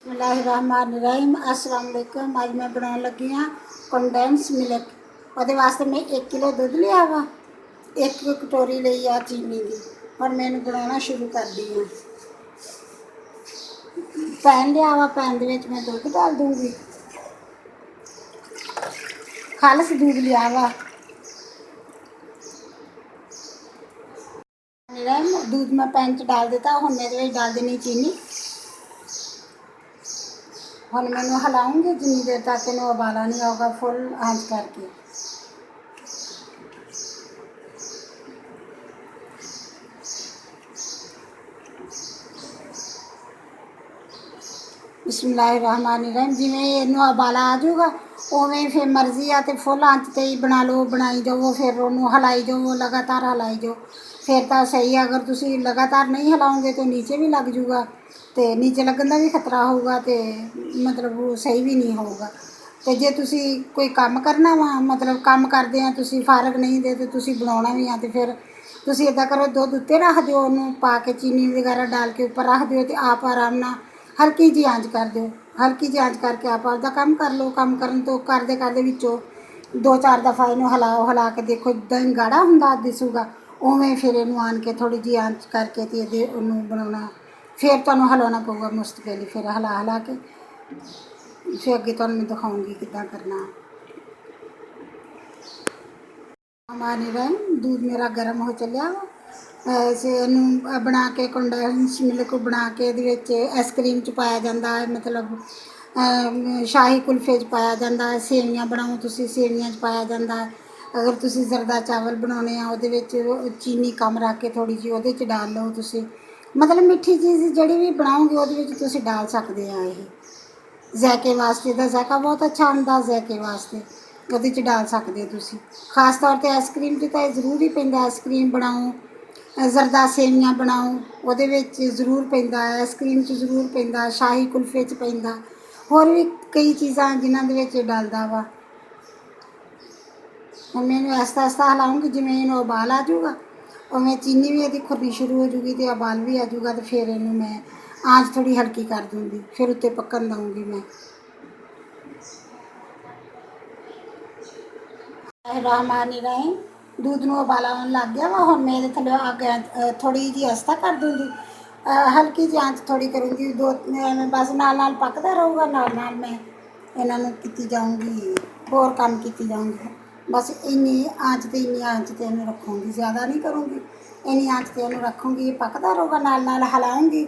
बिस्मिल्लाहिर्रहमानिर्रहीम अस्सलाम वालेकुम। अज मैं बनाने लगी हाँ कंडेंस मिल्क। वो वास्ते मैं 1 किलो दुध लिया वा, 1 कटोरी ली आ चीनी की। और मैंने बनाना शुरू कर दी हाँ। पैन लिया वा, पैन के मैं दुध डाल दूँगी। खालस दूध लिया वा, दूध मैं पैन च डाल दिता। हुण मैं डाल देनी चीनी। हुण मैनू हिलाऊंगी जिन्नी देर तक इन्हू उबाला नहीं आऊगा, फुल आंच करके। बिस्मिल्लाहिर्रहमानिर्रहीम। जिवें इन्हू उबाला आ जाऊगा उवें फिर मर्जी आ तो फुल आंच ते ही बना लो, बनाई जाओ, फिर उन्होंने हिलाई जाओ, लगातार हिलाई जाओ, फिर तो सही है। अगर तुम लगातार नहीं हिलाओगे तो नीचे भी लग जूगा, तो नीचे लगन का भी खतरा होगा, तो मतलब वो सही भी नहीं होगा। तो जे तुसी कोई काम करना वा, मतलब काम करते हैं तुसी फारग नहीं दे, तो तुसी बनाना भी है, तो फिर तुसी इदा करो, दुध उत्ते रख दो, उन्होंने पा के चीनी वगैरह डाल के उपर रख दो, तो आप आराम नाल हल्की जी आंच कर दो। हल्की जी आंच करके आप आपका काम कर लो। काम करन तो करते करते विचों 2-4 दफ़ा इनू हिलाओ, हिला के देखो दही गाढ़ा हुंदा दिसूगा, उवें फिर इनू आन के थोड़ी जी आंच करके तो ये उन्होंने बनाना। फिर तुहानू हिलाना पऊगा मुश्तकिल, फिर हिला हिला के फिर अगे तुहानू मैं दिखाऊँगी किद्दां करना। हमारी रंग दूध मेरा गर्म हो चलिया ऐसे इनू बना के कंडेंस मिल्क बना के आइसक्रीम च पाया जाता है, मतलब शाही कुल्फे च पाया जाता है। सेवियां बनाओ तुसी, सेवियां च पाया जाता है। अगर तुसी जरदा चावल बनाने वो चीनी कम रख के थोड़ी जी वो डाल लो तुसी, मतलब मिठी चीज़ जड़ी भी बनाओगे वो डाल सकते हैं। ये जैके वास्ते तो जैका बहुत अच्छा आता, जैके वास्ते वो डाल सकते हो तुसी। खास तौर पर आइसक्रीम तो जरूर ही पैंदा। आइसक्रीम बनाओ, जरदा सेवियां बनाओ, वो जरूर पैंदा। आइसक्रीम च जरूर पैंदा, शाही कुल्फे च पैंदा, होर भी कई चीज़ां जिन्होंने डलदा वा। हम मैंने आस्ता आस्ता हिलाऊंगी, जिमें इन्हू उबाल आ जाऊगा उमें चीनी भी यदि खुरनी शुरू हो जूगी, तो उबाल भी आ जाऊगा, तो फिर इनू मैं आँच थोड़ी हल्की कर दूँगी, फिर उत्ते पकन दूँगी मैं। रहमानिर्रहीम। दूध नू उबाला आने लग गया वा। हुण मैं थल्ले अग थोड़ी जी आस्ता कर दूँगी, हल्की जी आँच थोड़ी करूँगी। बस नाल नाल पकदा रहूगा, नाल नाल मैं इन्हों की जाऊँगी, होर काम की जाऊँगी। बस इन्नी आँच ते इन्हू रखूँगी, ज़्यादा नहीं करूँगी। इन्नी आँच ते इन्हू रखूँगी, पकदा रहूगा, नाल नाल हिलाऊँगी।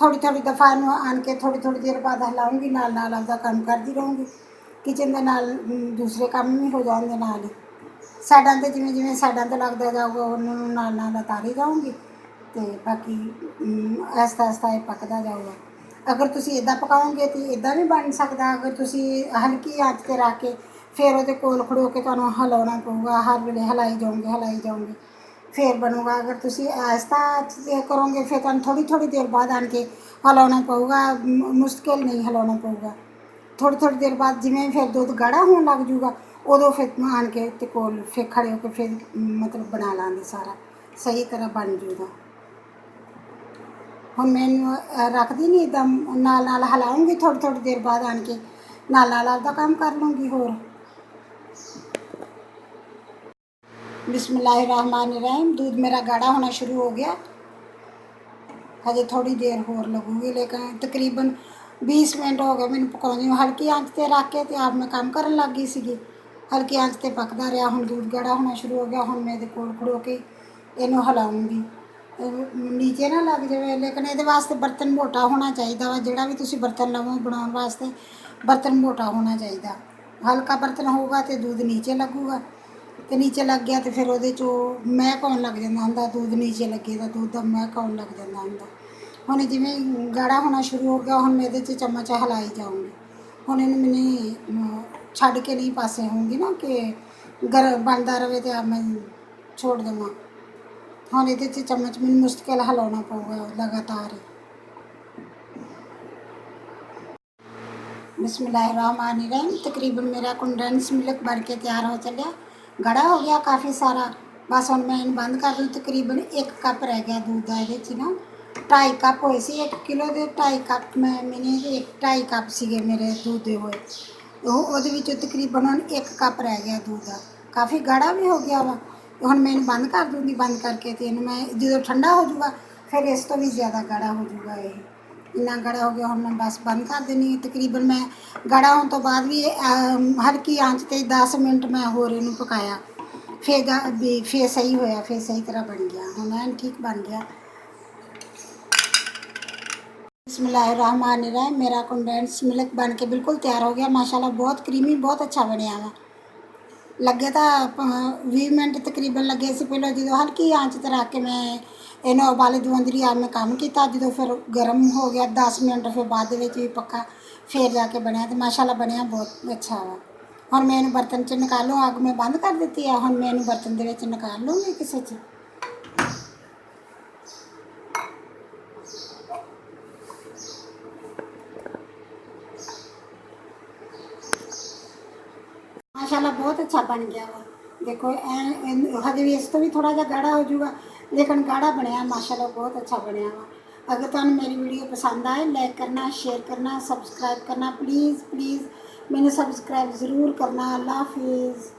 थोड़ी थोड़ी दफ़ा इन्हू आन के थोड़ी थोड़ी देर बाद हिलाऊँगी, नाल नाल आपदा काम करती रहूँगी। किचन के नाल दूसरे काम भी हो जाएंगे, नाल ही साइडों ते जिमें जिमें साइडों ते लगता जाऊगा उन्होंने नाल नाल उतारी जाऊँगी, तो बाकी आहिस्ता आहिस्ता ये पकदा जाऊगा। अगर तुसी इदा पकाओगे तो इदा भी बन सकता। अगर तुसी हल्की आँच ते रख के फिर वो कोल खड़ो के तुहानू हिलाना पऊगा, हर वेले हिलाई जाओगे फिर बनूगा। अगर तुसी आहिस्ता आँच ते करोगे फिर तुहानू थोड़ी थोड़ी देर बाद आन के हिलाना पऊगा, मुश्किल नहीं हिलाना पऊगा। थोड़ी थोड़ी देर बाद जिमें फिर दुध गाढ़ा होने लग जूगा, उदों फिर आन के ते कोल फिर खड़े होकर फिर मतलब बना लाँगे, सारा सही तरह बन जूगा। हुण मैनू रखदी नहीं, इदा नाल नाल हिलाऊँगी, थोड़ी थोड़ी देर बाद आन के नाल नाल आपदा काम कर लूँगी। होर बिस्मिल्लाहिर्रहमानिर्रहीम। दूध मेरा गाढ़ा होना शुरू हो गया, हजे थोड़ी देर होर लगूगी, लेकिन तकरीबन 20 मिनट हो गए मैंने पकाने। हल्की आँच ते रख के आप मैं काम करन लग गई सी। हल्की आँच ते पकदा रहा, हुण दूध गाढ़ा होना शुरू हो गया। हुण मैं कोल खड़ो के इनू हिलाऊँगी, नीचे ना लग जाए। लेकिन ये वास्ते बर्तन मोटा होना चाहिए वा, जोड़ा भी तुसी बर्तन लवो बनाने वास्ते बर्तन मोटा होना चाहिए। हल्का बर्तन होगा तो दूध नीचे लगूगा, तो नीचे लग गया तो फिर वो महक आउण लग जाता हुंदा। दूध नीचे लगे तो दूध का महक आउण लग जाता हुंदा। हुण जिवें गाढ़ा होना शुरू हो गया, हुण मैं ये चम्मच हिलाई जाऊँगी। हुण इन्हू मैंने छड्ड के नहीं पासे होंगी ना, कि गर्म बनता रहे तो मैं छोड़ देवां। हुण ये चम्मच मैंने मुश्किल हिलाना पऊगा लगातार। बिस्मिल्लाहिर्रहमानिर्रहीम। तकरीबन मेरा कंडेंस मिल्क बन के तैयार हो चलिया, गाढ़ा हो गया काफ़ी सारा। बस हुण मैं इन्हू बंद कर दूँ। तकरीबन 1 कप रह गया दूध का ये ना, 2.5 ਕੱਪ ਹੋਏ ਸੀ, 1 ਕਿਲੋ ਦੇ 2.5 ਕੱਪ ਮੈਨੇ 2.5 ਕੱਪ ਸੀਗੇ ਮੇਰੇ ਦੁੱਧ ਦੇ ਹੋਏ। ਉਹਦੇ ਵਿੱਚੋਂ ਤਕਰੀਬਨ ਹੁਣ 1 ਕੱਪ ਰਹਿ ਗਿਆ ਦੁੱਧ ਦਾ। ਕਾਫੀ ਗਾੜਾ ਵੀ ਹੋ ਗਿਆ ਵਾ। ਹੁਣ ਮੈਂ ਇਹਨੂੰ ਬੰਦ ਕਰ ਦੂੰਗੀ, ਬੰਦ ਕਰਕੇ ਤੇ ਇਹਨੂੰ ਮੈਂ ਜਦੋਂ ਠੰਡਾ ਹੋ ਜਾਊਗਾ ਫਿਰ ਇਸ ਤੋਂ ਵੀ ਜ਼ਿਆਦਾ ਗਾੜਾ ਹੋ ਜਾਊਗਾ। ਇਹ ਇੰਨਾ ਗਾੜਾ ਹੋ ਗਿਆ, ਹੁਣ ਮੈਂ ਬਸ ਬੰਦ ਕਰ ਦੇਣੀ। ਤਕਰੀਬਨ ਮੈਂ ਗਾੜਾ ਹੋਣ ਤੋਂ ਬਾਅਦ ਵੀ ਹਲਕੀ ਆਂਚ ਤੇ 10 ਮਿੰਟ ਮੈਂ ਹੋਰ ਇਹਨੂੰ ਪਕਾਇਆ। ਫਿਰ ਸਹੀ ਹੋਇਆ, ਫਿਰ ਸਹੀ ਤਰ੍ਹਾਂ ਬਣ ਗਿਆ। ਹੁਣ ਐਨ ਠੀਕ ਬਣ ਗਿਆ। बिस्मिल्लाहिर्रहमानिर्रहीम। मेरा कंडेंस मिल्क बन के बिल्कुल तैयार हो गया माशाल्लाह। बहुत क्रीमी, बहुत अच्छा बनया वा। लगे तो 20 मिनट तकरीबन लगे से। पहले जो हल्की आंच ते रख के मैं इन्हों उबाले दवांदी रही, मैं काम किया। जो फिर गर्म हो गया 10 मिनट, फिर बाद भी पक्का फिर जाके बनया तो माशाल्लाह बनया बहुत अच्छा वा। हम मैं इन्हू बर्तन च निकालूँ, अग मैं बंद कर दी है। हम मैं इन्हू बर्तन के निकाल लूँगी किसी च। माशाल्लाह बहुत अच्छा बन गया वा। देखो हजे भी इस तो भी थोड़ा जहा गाढ़ा हो जाऊगा, लेकिन गाढ़ा बनया माशाल्लाह बहुत अच्छा बनया वा। अगर तुहानू मेरी वीडियो पसंद आए, लाइक करना, शेयर करना, सब्सक्राइब करना। प्लीज़ प्लीज़ मैंने सब्सक्राइब ज़रूर करना। अल्लाह हाफिज़।